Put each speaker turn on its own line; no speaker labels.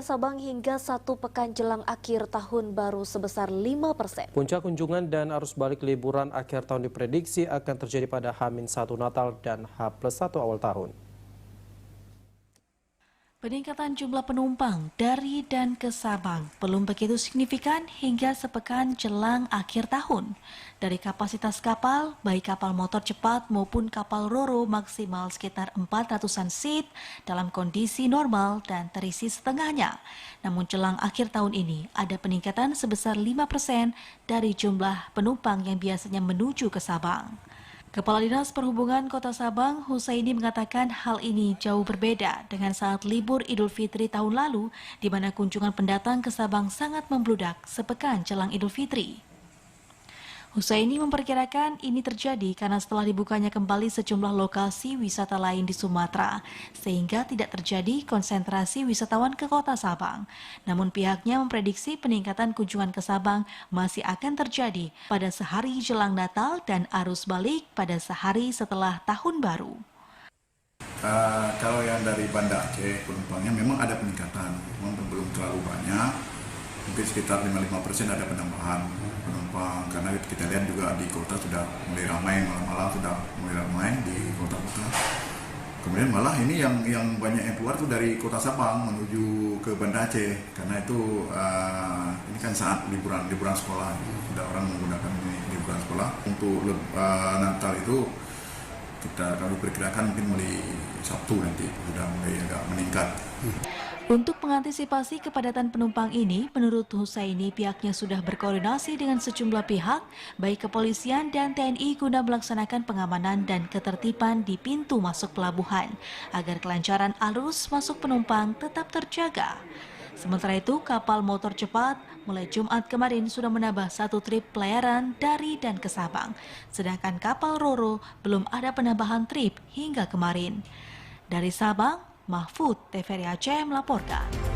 warga Sabang hingga 1 pekan jelang akhir tahun baru sebesar 5%.
Puncak kunjungan dan arus balik liburan akhir tahun diprediksi akan terjadi pada H-1 Natal dan H+1 awal tahun.
Peningkatan jumlah penumpang dari dan ke Sabang belum begitu signifikan hingga sepekan jelang akhir tahun. Dari kapasitas kapal, baik kapal motor cepat maupun kapal ro-ro maksimal sekitar 400-an seat dalam kondisi normal dan terisi setengahnya. Namun jelang akhir tahun ini ada peningkatan sebesar 5% dari jumlah penumpang yang biasanya menuju ke Sabang. Kepala Dinas Perhubungan Kota Sabang, Husaini, mengatakan hal ini jauh berbeda dengan saat libur Idul Fitri tahun lalu, di mana kunjungan pendatang ke Sabang sangat membludak sepekan jelang Idul Fitri. Husaini memperkirakan ini terjadi karena setelah dibukanya kembali sejumlah lokasi wisata lain di Sumatera, sehingga tidak terjadi konsentrasi wisatawan ke Kota Sabang. Namun pihaknya memprediksi peningkatan kunjungan ke Sabang masih akan terjadi pada sehari jelang Natal dan arus balik pada sehari setelah Tahun Baru.
Kalau yang dari Banda Aceh penumpangnya memang ada peningkatan, memang belum terlalu banyak, mungkin sekitar 55% ada penambahan penumpang, karena kita lihat juga di kota sudah mulai ramai, malam-malam sudah mulai ramai di kota-kota. Kemudian malah ini yang banyak yang keluar tuh dari Kota Sabang menuju ke Banda Aceh, karena itu ini kan saat liburan sekolah, sudah orang menggunakan ini liburan sekolah. Untuk Natal itu kami perkirakan mungkin mulai Sabtu nanti sudah mulai agak meningkat.
Untuk mengantisipasi kepadatan penumpang ini, menurut Husaini, pihaknya sudah berkoordinasi dengan sejumlah pihak, baik kepolisian dan TNI guna melaksanakan pengamanan dan ketertiban di pintu masuk pelabuhan, agar kelancaran arus masuk penumpang tetap terjaga. Sementara itu, kapal motor cepat mulai Jumat kemarin sudah menambah 1 trip pelayaran dari dan ke Sabang, sedangkan kapal ro-ro belum ada penambahan trip hingga kemarin. Dari Sabang, Mahfud, TVRI Aceh melaporkan.